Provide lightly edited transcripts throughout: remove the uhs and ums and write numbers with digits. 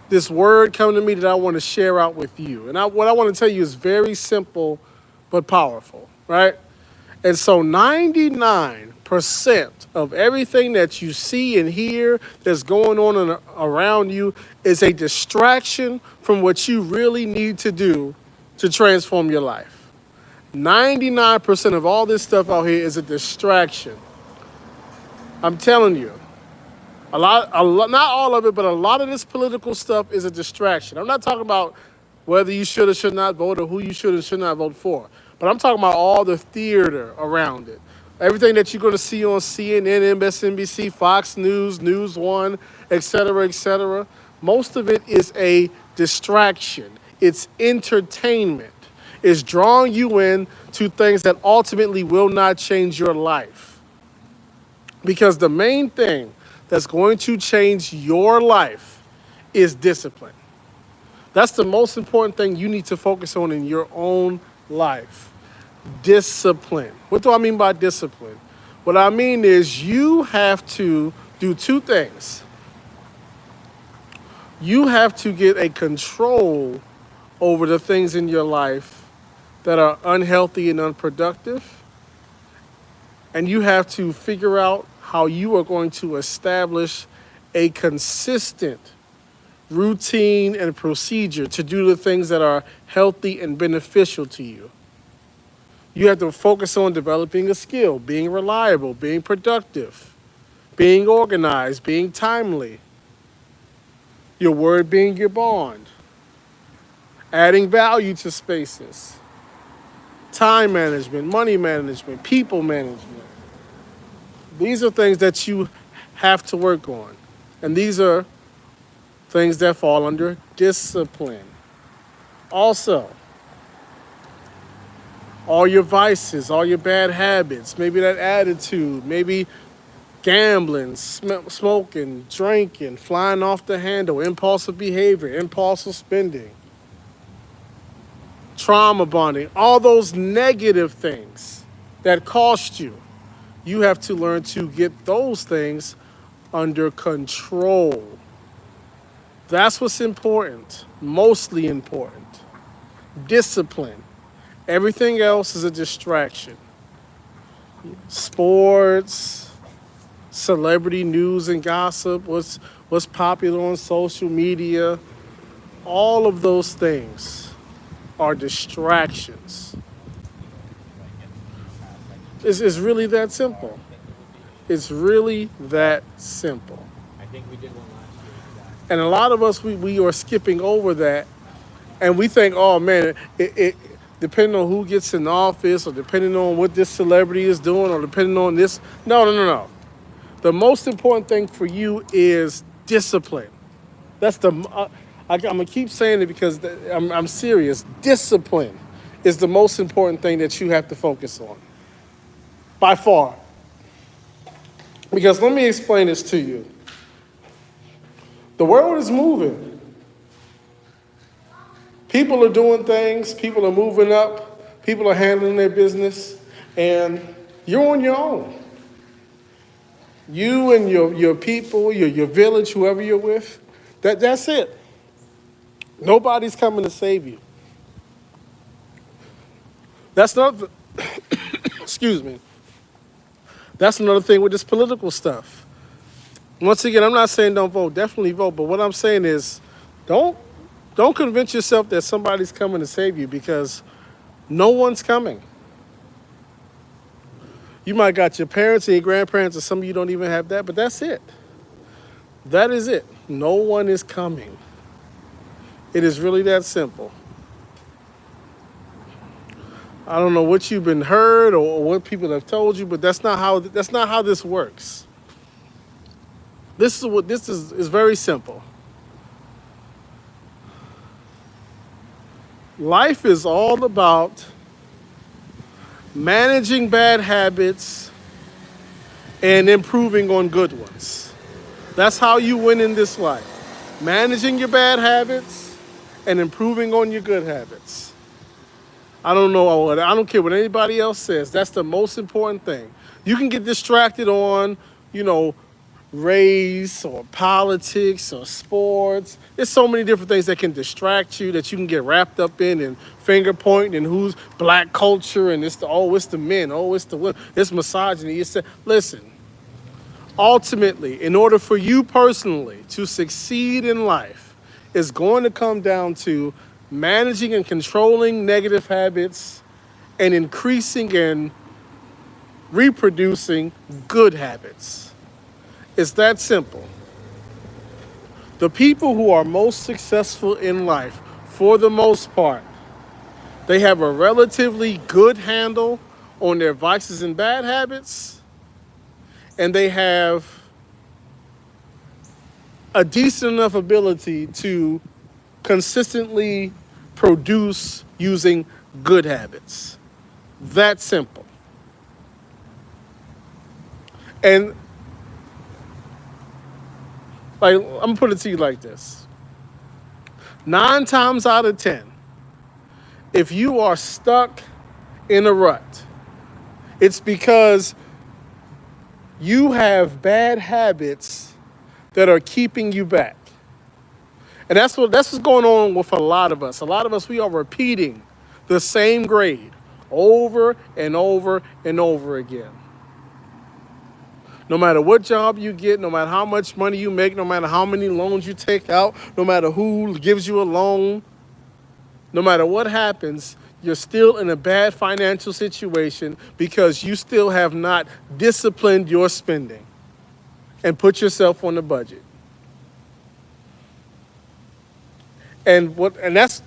this word come to me that I want to share out with you. And what I want to tell you is very simple but powerful, right? And so 99% of everything that you see and hear that's going on around you is a distraction from what you really need to do to transform your life. 99% of all this stuff out here is a distraction. I'm telling you, not all of it, but a lot of this political stuff is a distraction. I'm not talking about whether you should or should not vote or who you should or should not vote for, but I'm talking about all the theater around it. Everything that you're going to see on CNN, MSNBC, Fox News, News One, et cetera, et cetera. Most of it is a distraction. It's entertainment. It's drawing you in to things that ultimately will not change your life. Because the main thing that's going to change your life is discipline. That's the most important thing you need to focus on in your own life. Discipline. What do I mean by discipline? What I mean is you have to do two things. You have to get a control over the things in your life that are unhealthy and unproductive. And you have to figure out how you are going to establish a consistent routine and procedure to do the things that are healthy and beneficial to you. You have to focus on developing a skill, being reliable, being productive, being organized, being timely, your word being your bond, adding value to spaces, time management, money management, people management. These are things that you have to work on. And these are things that fall under discipline. Also, all your vices, all your bad habits, maybe that attitude, maybe gambling, smoking, drinking, flying off the handle, impulsive behavior, impulsive spending, trauma bonding, all those negative things that cost you. You have to learn to get those things under control. That's what's important, mostly important. Discipline. Everything else is a distraction. Sports, celebrity news and gossip, what's popular on social media, all of those things are distractions. It's really that simple. It's really that simple. And a lot of us, we are skipping over that, and we think, oh man, it depending on who gets in office, or depending on what this celebrity is doing, or depending on this. No. The most important thing for you is discipline. That's I'm gonna keep saying it because I'm serious. Discipline is the most important thing that you have to focus on, by far. Because let me explain this to you. The world is moving. People are doing things, people are moving up, people are handling their business, and you're on your own. You and your people, your village, whoever you're with, that's it. Nobody's coming to save you. That's not, excuse me. That's another thing with this political stuff. Once again, I'm not saying don't vote. Definitely vote. But what I'm saying is don't convince yourself that somebody's coming to save you, because no one's coming. You might got your parents and your grandparents, or some of you don't even have that, but that's it. That is it. No one is coming. It is really that simple. I don't know what you've been heard or what people have told you, but that's not how this works. This is very simple. Life is all about managing bad habits and improving on good ones. That's how you win in this life. Managing your bad habits and improving on your good habits. I don't care what anybody else says. That's the most important thing. You can get distracted on, race or politics or sports. There's so many different things that can distract you that you can get wrapped up in and finger pointing and who's black culture and it's the men, it's the women, it's misogyny. Listen, ultimately, in order for you personally to succeed in life, it's going to come down to managing and controlling negative habits and increasing and reproducing good habits. It's that simple. The people who are most successful in life, for the most part, they have a relatively good handle on their vices and bad habits, and they have a decent enough ability to consistently produce using good habits. That simple. And I'm gonna put it to you like this. 9 times out of 10, if you are stuck in a rut, it's because you have bad habits that are keeping you back. And that's what's going on with a lot of us. A lot of us, we are repeating the same grade over and over and over again. No matter what job you get, no matter how much money you make, no matter how many loans you take out, no matter who gives you a loan, no matter what happens, you're still in a bad financial situation because you still have not disciplined your spending and put yourself on the budget. And that's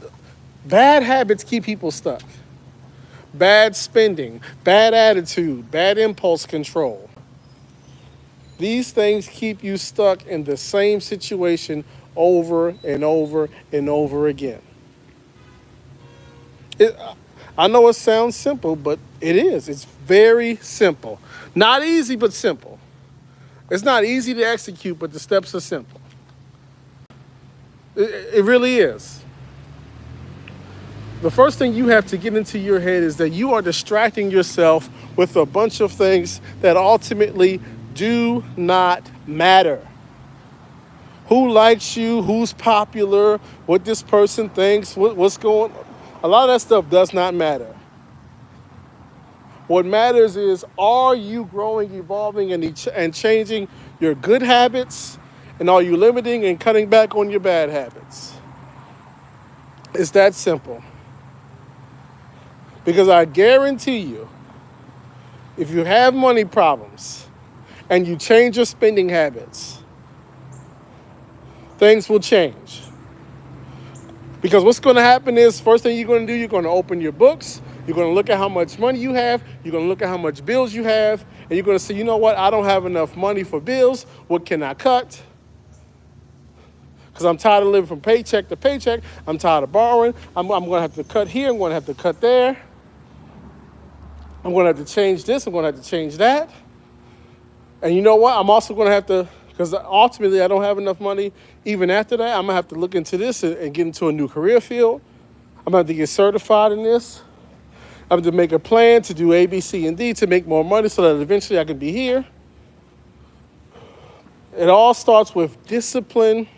bad habits keep people stuck. Bad spending, bad attitude, bad impulse control. These things keep you stuck in the same situation over and over and over again. I know it sounds simple, but it is. It's very simple. Not easy, but simple. It's not easy to execute, but the steps are simple. It really is. The first thing you have to get into your head is that you are distracting yourself with a bunch of things that ultimately do not matter. Who likes you, who's popular, what this person thinks, what's going on. A lot of that stuff does not matter. What matters is, are you growing, evolving, and changing your good habits? And are you limiting and cutting back on your bad habits? It's that simple. Because I guarantee you, if you have money problems and you change your spending habits, things will change. Because what's going to happen is, first thing you're going to do, you're going to open your books, you're going to look at how much money you have, you're going to look at how much bills you have, and you're going to say, you know what, I don't have enough money for bills, what can I cut? Because I'm tired of living from paycheck to paycheck, I'm tired of borrowing, I'm going to have to cut here, I'm going to have to cut there, I'm going to have to change this, I'm going to have to change that. And you know what, I'm also going to have to, because ultimately I don't have enough money. Even after that, I'm going to have to look into this and get into a new career field. I'm going to have to get certified in this. I'm going to make a plan to do A, B, C, and D to make more money so that eventually I can be here. It all starts with discipline.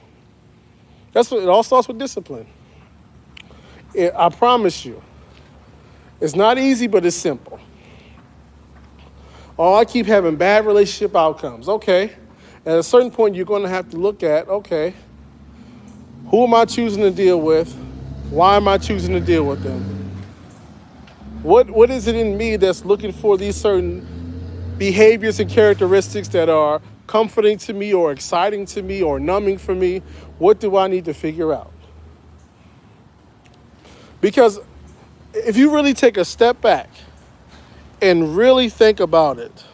It all starts with discipline. I promise you. It's not easy, but it's simple. Oh, I keep having bad relationship outcomes. Okay. At a certain point, you're going to have to look at, okay, who am I choosing to deal with? Why am I choosing to deal with them? What is it in me that's looking for these certain behaviors and characteristics that are comforting to me or exciting to me or numbing for me? What do I need to figure out? Because if you really take a step back and really think about it,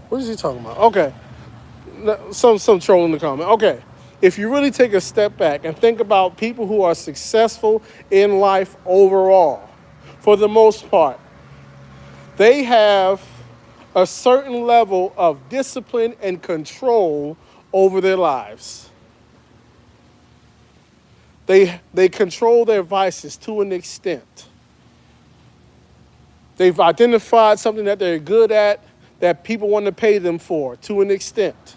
what is he talking about? Okay. Some troll in the comment. Okay. If you really take a step back and think about people who are successful in life overall, for the most part, they have a certain level of discipline and control over their lives. They control their vices to an extent. They've identified something that they're good at. that people want to pay them for to an extent.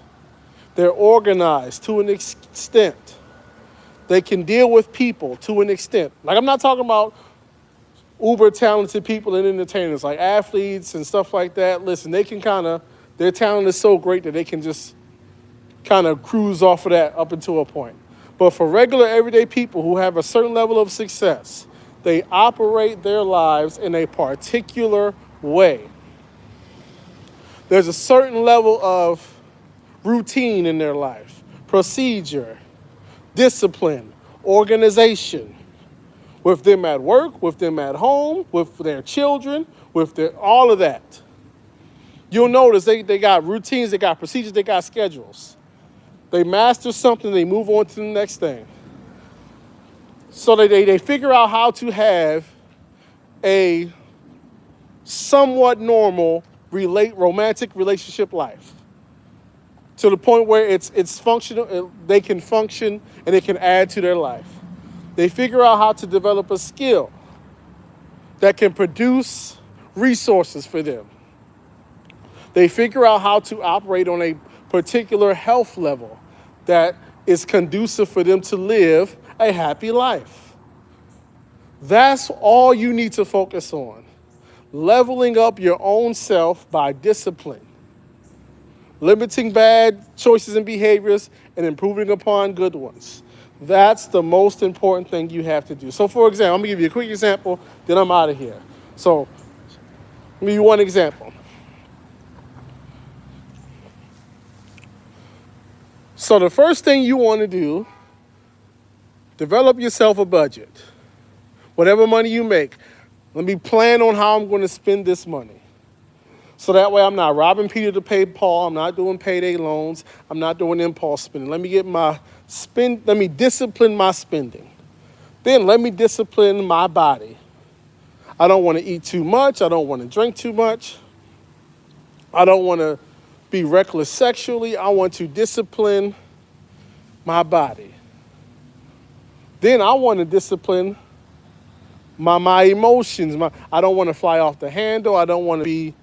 They're organized to an extent. They can deal with people to an extent. Like, I'm not talking about uber talented people and entertainers, like athletes and stuff like that. Listen, they can their talent is so great that they can just kind of cruise off of that up until a point. But for regular everyday people who have a certain level of success, they operate their lives in a particular way. There's a certain level of routine in their life, procedure, discipline, organization, with them at work, with them at home, with their children, all of that. You'll notice they got routines, they got procedures, they got schedules. They master something, they move on to the next thing. So they figure out how to have a somewhat normal romantic relationship life, to the point where it's functional. They can function and it can add to their life. They figure out how to develop a skill that can produce resources for them. They figure out how to operate on a particular health level that is conducive for them to live a happy life. That's all you need to focus on. Leveling up your own self by discipline. Limiting bad choices and behaviors and improving upon good ones. That's the most important thing you have to do. So, for example, I'm going to give you a quick example, then I'm out of here. So, let me give you one example. So, the first thing you want to do, develop yourself a budget. Whatever money you make, let me plan on how I'm going to spend this money. So that way I'm not robbing Peter to pay Paul. I'm not doing payday loans. I'm not doing impulse spending. Let me discipline my spending. Then let me discipline my body. I don't want to eat too much. I don't want to drink too much. I don't want to be reckless sexually. I want to discipline my body. Then I want to discipline my emotions. I don't want to fly off the handle. I don't want to be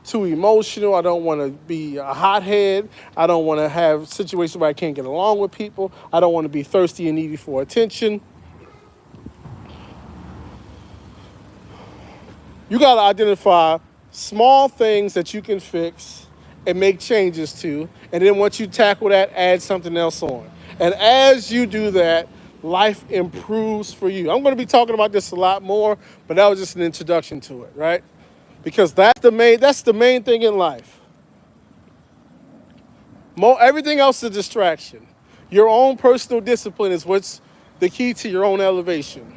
too emotional. I don't want to be a hothead. I don't want to have situations where I can't get along with people. I don't want to be thirsty and needy for attention. You got to identify small things that you can fix and make changes to. And then once you tackle that, add something else on. And as you do that, life improves for you. I'm going to be talking about this a lot more, but that was just an introduction to it, right? Because that's the main thing in life. Everything else is a distraction. Your own personal discipline is what's the key to your own elevation.